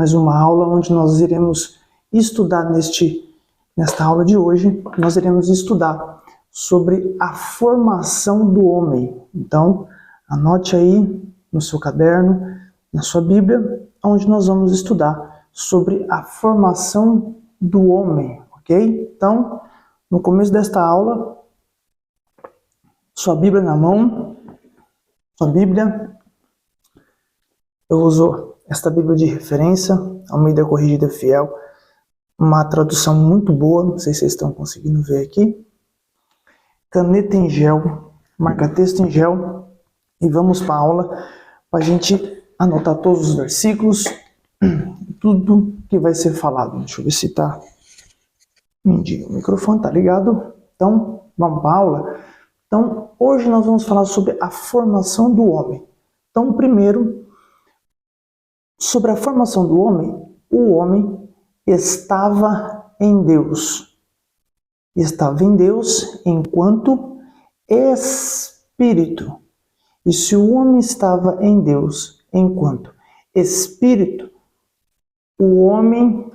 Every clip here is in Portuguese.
mais uma aula onde nós iremos estudar nesta aula de hoje, nós iremos estudar sobre a formação do homem. Então, anote aí no seu caderno, na sua Bíblia, onde nós vamos estudar sobre a formação do homem, ok? Então, no começo desta aula, sua Bíblia na mão, sua Bíblia, eu uso esta Bíblia de referência, Almeida Corrigida Fiel, uma tradução muito boa, não sei se vocês estão conseguindo ver aqui. Caneta em gel, marca-texto em gel, e vamos para a aula para a gente anotar todos os versículos, tudo que vai ser falado. Deixa eu ver se está. O microfone está ligado? Então, vamos para a aula. Então, hoje nós vamos falar sobre a formação do homem. Então, primeiro, sobre a formação do homem, o homem estava em Deus. Estava em Deus enquanto espírito. E se o homem estava em Deus enquanto espírito, o homem,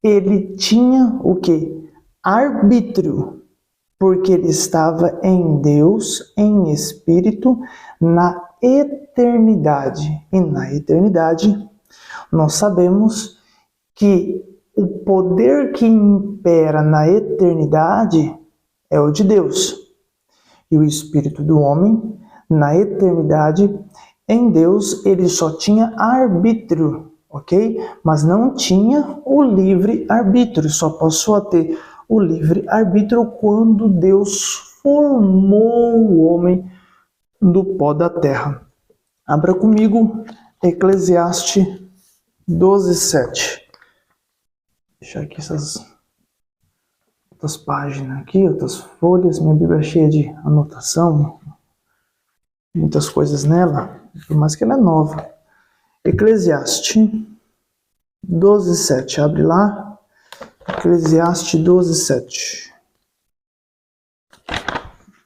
ele tinha o quê? Arbítrio, porque ele estava em Deus, em espírito, na eternidade. E na eternidade, nós sabemos que o poder que impera na eternidade é o de Deus. E o espírito do homem, na eternidade, em Deus, ele só tinha arbítrio, ok? Mas não tinha o livre-arbítrio. Só passou a ter o livre-arbítrio quando Deus formou o homem do pó da terra. Abra comigo Eclesiastes 12:7. Deixar aqui essas outras páginas aqui, outras folhas. Minha Bíblia é cheia de anotação, muitas coisas nela, por mais que ela é nova. Eclesiastes 12:7. Abre lá. Eclesiastes 12:7.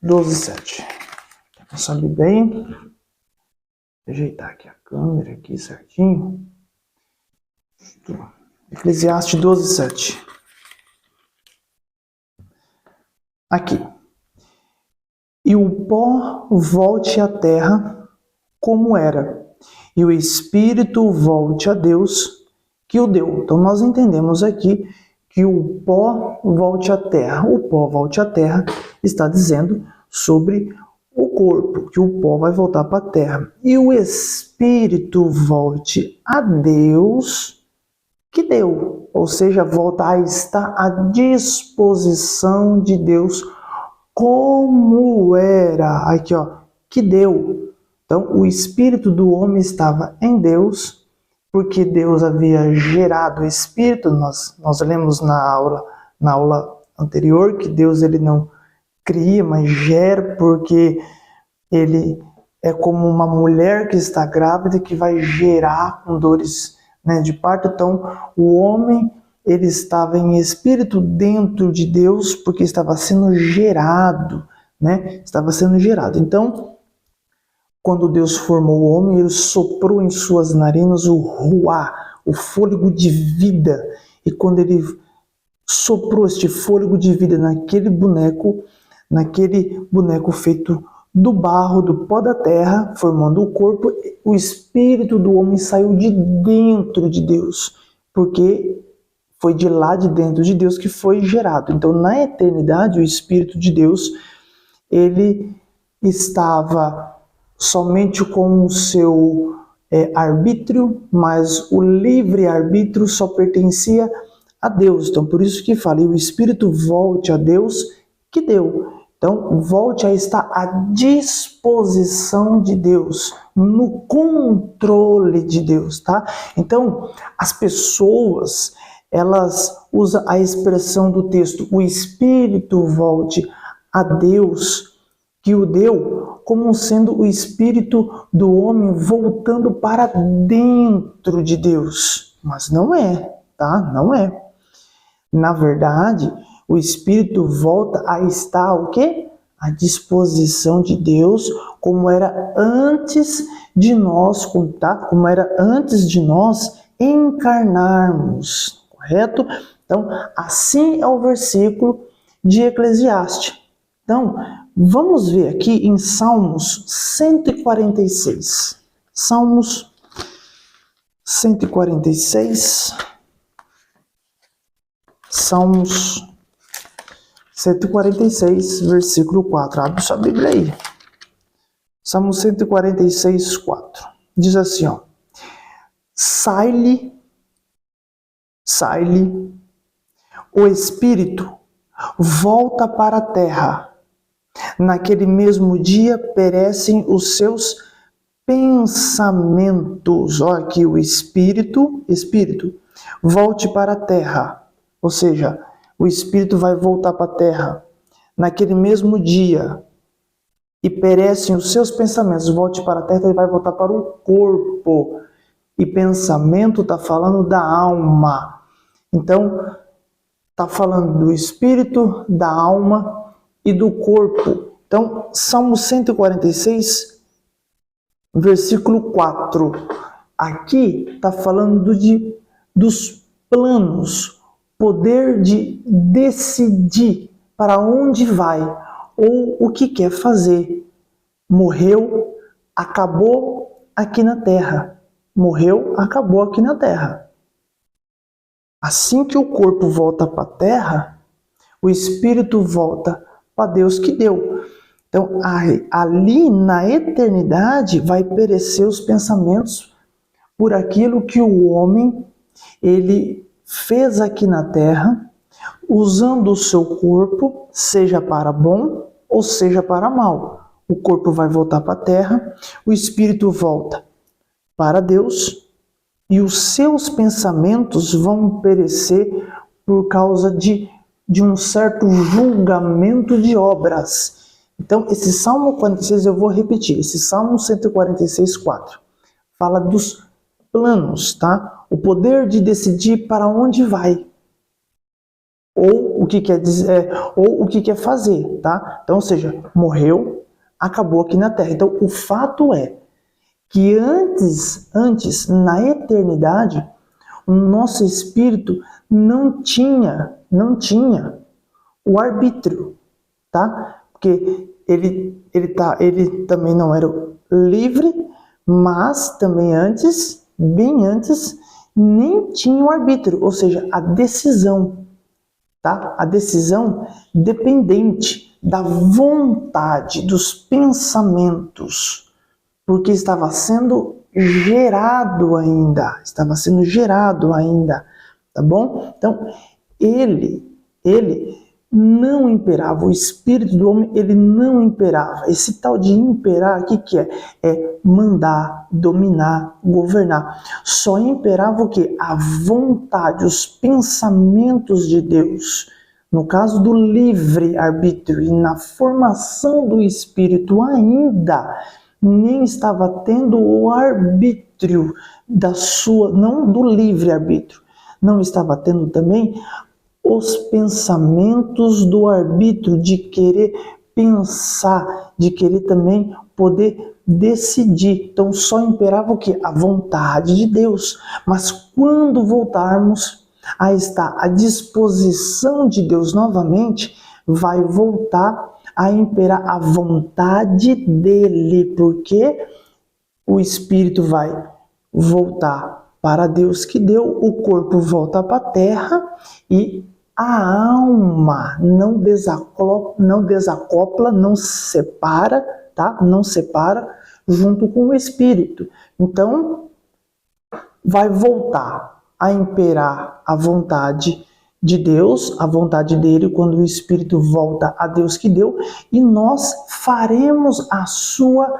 12:7. Sabe bem? Ajeitar aqui a câmera aqui certinho. Eclesiastes 12:7. Aqui. E o pó volte à terra como era, e o espírito volte a Deus que o deu. Então nós entendemos aqui que o pó volte à terra. O pó volte à terra está dizendo sobre o corpo, que o pó vai voltar para a terra. E o espírito volte a Deus que deu, ou seja, volta a estar à disposição de Deus como era, aqui ó, que deu. Então o espírito do homem estava em Deus, porque Deus havia gerado o espírito. Nós lemos na aula anterior que Deus ele não cria, mas gera, porque ele é como uma mulher que está grávida que vai gerar com dores, né, de parto. Então o homem ele estava em espírito dentro de Deus, porque estava sendo gerado, né? Estava sendo gerado. Então, quando Deus formou o homem, ele soprou em suas narinas o ruá, o fôlego de vida. E quando ele soprou este fôlego de vida naquele boneco feito do barro, do pó da terra, formando o corpo, o espírito do homem saiu de dentro de Deus, porque foi de lá de dentro de Deus que foi gerado. Então, na eternidade, o espírito de Deus, ele estava somente com o seu arbítrio, mas o livre-arbítrio só pertencia a Deus. Então, por isso que falei, o espírito volte a Deus que deu. Então, volte a estar à disposição de Deus, no controle de Deus, tá? Então, as pessoas, elas usam a expressão do texto, o espírito volte a Deus que o deu, como sendo o espírito do homem voltando para dentro de Deus. Mas não é, tá? Não é. Na verdade, o espírito volta a estar o quê? À disposição de Deus, como era antes de nós, tá? Como era antes de nós encarnarmos, correto? Então, assim é o versículo de Eclesiastes. Então, vamos ver aqui em Salmos 146. Salmos 146. Salmos 146, versículo 4. Abre sua Bíblia aí. Salmo 146, 4. Diz assim, ó. Sai-lhe o espírito, volta para a terra. Naquele mesmo dia perecem os seus pensamentos. Olha aqui, o espírito, volte para a terra. Ou seja, o espírito vai voltar para a terra naquele mesmo dia e perecem os seus pensamentos. Volte para a terra, ele vai voltar para o corpo. E pensamento está falando da alma. Então, está falando do espírito, da alma e do corpo. Então, Salmo 146, versículo 4. Aqui está falando dos planos, poder de decidir para onde vai ou o que quer fazer. Morreu, acabou aqui na terra. Morreu, acabou aqui na terra. Assim que o corpo volta para a terra, o espírito volta para Deus que deu. Então, ali na eternidade vai perecer os pensamentos por aquilo que o homem ele fez aqui na terra, usando o seu corpo, seja para bom ou seja para mal. O corpo vai voltar para a terra, o espírito volta para Deus e os seus pensamentos vão perecer por causa de um certo julgamento de obras. Então, esse Salmo 46, eu vou repetir, esse Salmo 146, 4, fala dos planos, tá? O poder de decidir para onde vai, ou o que quer dizer, ou o que quer fazer, tá? Então, ou seja, morreu, acabou aqui na terra. Então, o fato é que antes, na eternidade, o nosso espírito não tinha o arbítrio, tá? Porque ele também não era livre, mas também bem antes, nem tinha o arbítrio, ou seja, a decisão, tá? A decisão dependente da vontade, dos pensamentos, porque estava sendo gerado ainda, tá bom? Então, ele não imperava, o espírito do homem, ele não imperava. Esse tal de imperar, o que é? É mandar, dominar, governar. Só imperava o quê? A vontade, os pensamentos de Deus. No caso do livre-arbítrio e na formação do espírito ainda, nem estava tendo o arbítrio não do livre-arbítrio, não estava tendo também os pensamentos do arbítrio, de querer pensar, de querer também poder decidir. Então só imperava o quê? A vontade de Deus. Mas quando voltarmos a estar à disposição de Deus novamente, vai voltar a imperar a vontade dele, porque o espírito vai voltar para Deus que deu, o corpo volta para a terra e a alma não desacopla, não separa, tá? Não separa junto com o espírito. Então, vai voltar a imperar a vontade de Deus, a vontade dele, quando o espírito volta a Deus que deu, e nós faremos a sua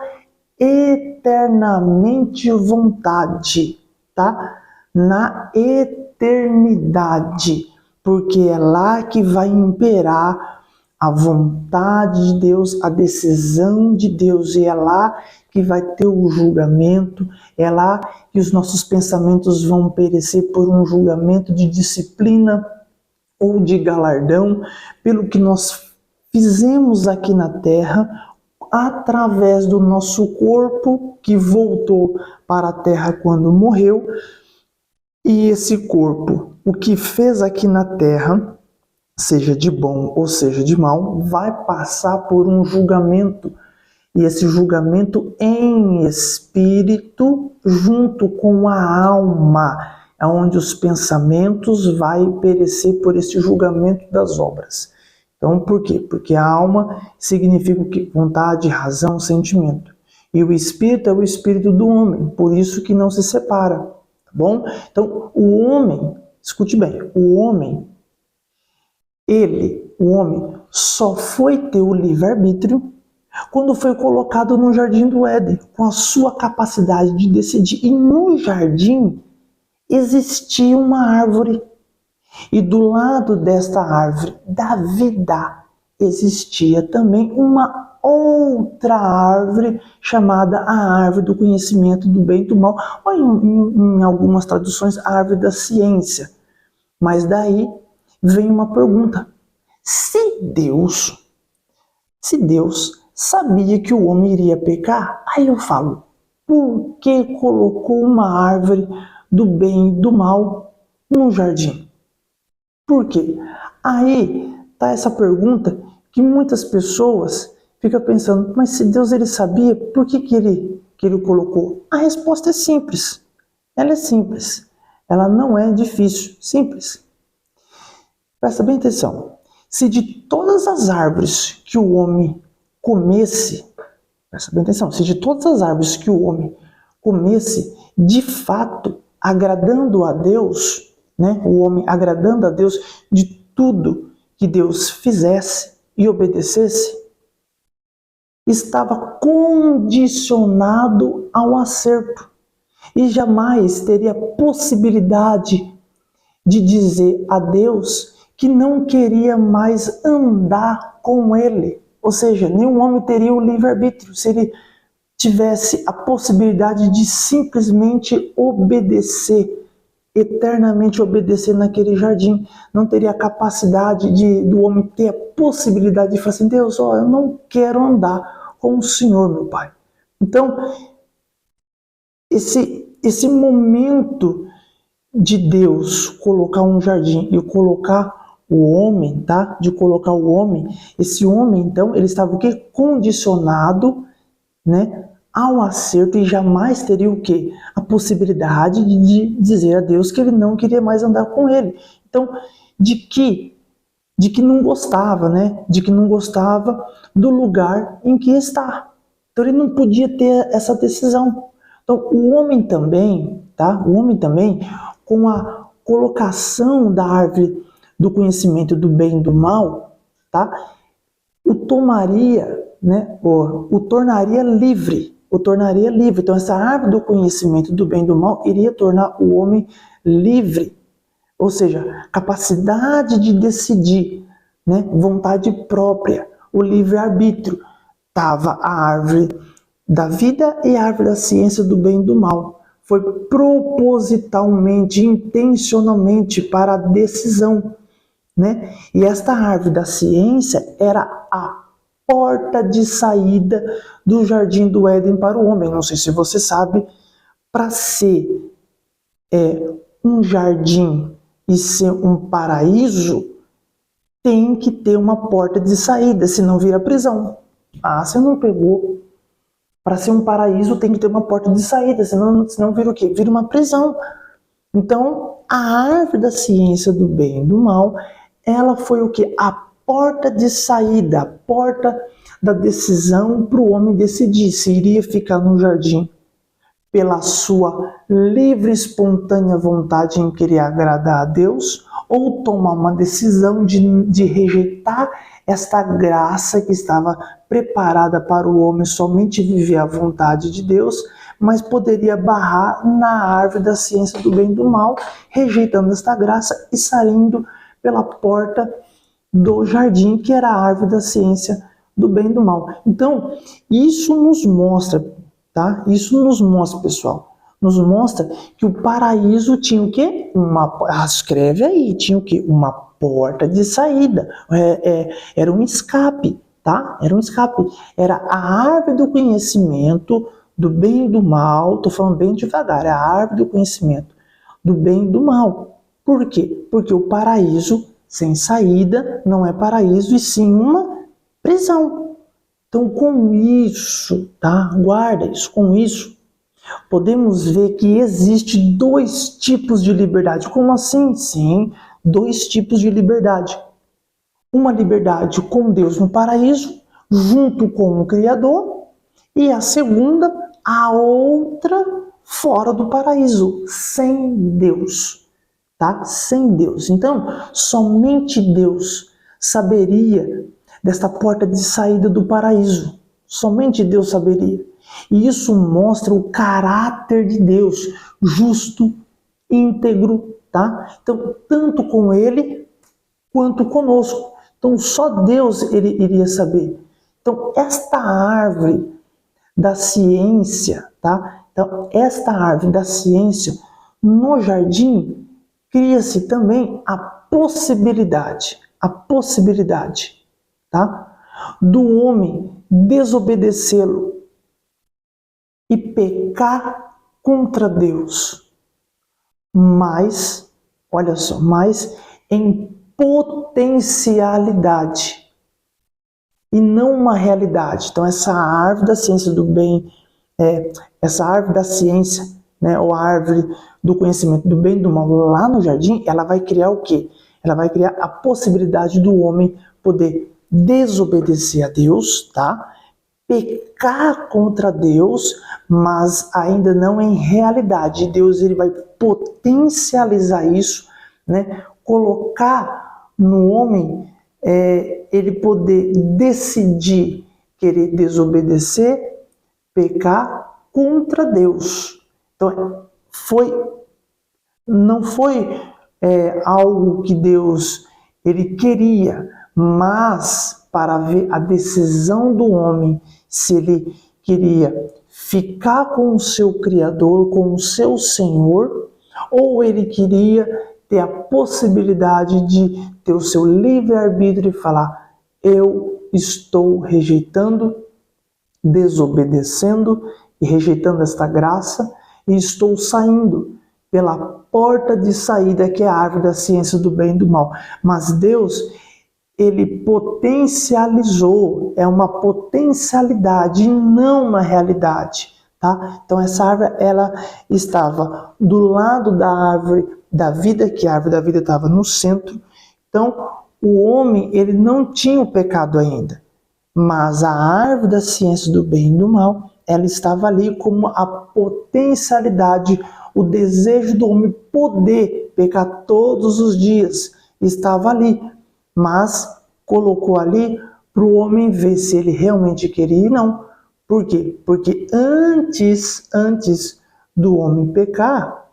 eternamente vontade, tá? Na eternidade, porque é lá que vai imperar a vontade de Deus, a decisão de Deus, e é lá que vai ter o julgamento, é lá que os nossos pensamentos vão perecer por um julgamento de disciplina ou de galardão, pelo que nós fizemos aqui na terra, através do nosso corpo que voltou para a terra quando morreu, E esse corpo, o que fez aqui na terra, seja de bom ou seja de mal, vai passar por um julgamento. E esse julgamento em espírito, junto com a alma, é onde os pensamentos vai perecer por esse julgamento das obras. Então, por quê? Porque a alma significa o quê? Vontade, razão, sentimento. E o espírito é o espírito do homem, por isso que não se separa, tá bom? Então, o homem, escute bem, o homem só foi ter o livre-arbítrio quando foi colocado no Jardim do Éden, com a sua capacidade de decidir. E no jardim existia uma árvore. E do lado desta árvore da vida existia também uma outra árvore chamada a árvore do conhecimento do bem e do mal, ou em algumas traduções, a árvore da ciência. Mas daí vem uma pergunta. Se Deus sabia que o homem iria pecar, aí eu falo, por que colocou uma árvore do bem e do mal no jardim? Por quê? Aí tá essa pergunta que muitas pessoas ficam pensando, mas se Deus ele sabia, por que ele colocou? A resposta é simples. Ela é simples. Ela não é difícil. Simples. Presta bem atenção. Se de todas as árvores que o homem comesse, presta bem atenção, se de todas as árvores que o homem comesse, de fato, agradando a Deus, né, o homem agradando a Deus de tudo que Deus fizesse e obedecesse, estava condicionado ao acerto e jamais teria possibilidade de dizer a Deus que não queria mais andar com ele. Ou seja, nenhum homem teria o livre-arbítrio se ele tivesse a possibilidade de simplesmente obedecer, eternamente obedecer naquele jardim. Não teria a capacidade do homem ter a possibilidade de falar assim, Deus, eu não quero andar com o Senhor, meu Pai. Então, esse momento de Deus colocar um jardim e colocar o homem, tá? De colocar o homem, esse homem, então, ele estava o quê? Condicionado, né, ao acerto e jamais teria o quê? A possibilidade de dizer a Deus que ele não queria mais andar com ele. Então, de que não gostava, né? De que não gostava do lugar em que está. Então, ele não podia ter essa decisão. Então, o homem também, tá? O homem também, com a colocação da árvore do conhecimento do bem e do mal, tá? O tornaria livre. Então, essa árvore do conhecimento do bem e do mal iria tornar o homem livre. Ou seja, capacidade de decidir, né? Vontade própria, o livre-arbítrio. Estava a árvore da vida e a árvore da ciência do bem e do mal. Foi propositalmente, intencionalmente para a decisão, né? E esta árvore da ciência era a porta de saída do jardim do Éden para o homem. Não sei se você sabe, para ser um jardim e ser um paraíso, tem que ter uma porta de saída, senão vira prisão. Ah, você não pegou? Para ser um paraíso tem que ter uma porta de saída, senão vira o quê? Vira uma prisão. Então, a árvore da ciência do bem e do mal, ela foi o quê? A porta de saída, a porta da decisão para o homem decidir se iria ficar no jardim pela sua livre e espontânea vontade em querer agradar a Deus ou tomar uma decisão de rejeitar esta graça que estava preparada para o homem somente viver a vontade de Deus, mas poderia barrar na árvore da ciência do bem e do mal, rejeitando esta graça e saindo pela porta do jardim, que era a árvore da ciência do bem e do mal. Então, isso nos mostra, tá? Isso nos mostra, pessoal, nos mostra que o paraíso tinha o quê? Escreve aí, tinha o quê? Uma porta de saída, era um escape, tá? Era um escape, era a árvore do conhecimento do bem e do mal, tô falando bem devagar, é a árvore do conhecimento do bem e do mal. Por quê? Porque o paraíso sem saída não é paraíso, e sim uma prisão. Então, com isso, tá? Guarda isso, com isso, podemos ver que existe dois tipos de liberdade. Como assim? Sim, dois tipos de liberdade. Uma liberdade com Deus no paraíso, junto com o Criador, e a segunda, a outra fora do paraíso, sem Deus, tá? Sem Deus. Então, somente Deus saberia desta porta de saída do paraíso. Somente Deus saberia. E isso mostra o caráter de Deus, justo, íntegro, tá? Então, tanto com ele quanto conosco. Então, só Deus ele iria saber. Então, esta árvore da ciência, tá? Então, esta árvore da ciência, no jardim, cria-se também a possibilidade, tá? Do homem desobedecê-lo e pecar contra Deus. Mas, olha só, mas em potencialidade e não uma realidade. Então, essa árvore da ciência do bem, essa árvore da ciência, né, ou a árvore do conhecimento do bem e do mal, lá no jardim, ela vai criar o quê? Ela vai criar a possibilidade do homem poder desobedecer a Deus, tá? Pecar contra Deus, mas ainda não em realidade. Deus ele vai potencializar isso, né? Colocar no homem ele poder decidir querer desobedecer, pecar contra Deus. Então, não foi algo que Deus ele queria, mas para ver a decisão do homem, se ele queria ficar com o seu Criador, com o seu Senhor, ou ele queria ter a possibilidade de ter o seu livre-arbítrio e falar: eu estou rejeitando, desobedecendo e rejeitando esta graça, e estou saindo pela porta de saída, que é a árvore da ciência do bem e do mal. Mas Deus, ele potencializou, é uma potencialidade e não uma realidade, tá? Então essa árvore, ela estava do lado da árvore da vida, que a árvore da vida estava no centro. Então o homem, ele não tinha o pecado ainda, mas a árvore da ciência do bem e do mal, ela estava ali como a potencialidade, o desejo do homem poder pecar todos os dias, estava ali. Mas colocou ali para o homem ver se ele realmente queria e não. Por quê? Porque antes do homem pecar,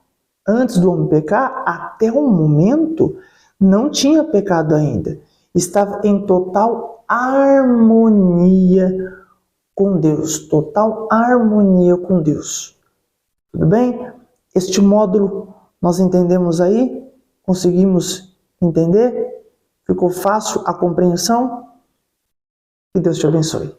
até o momento, não tinha pecado ainda. Estava em total harmonia com Deus. Total harmonia com Deus. Tudo bem? Este módulo nós entendemos aí? Conseguimos entender? Ficou fácil a compreensão? Que Deus te abençoe.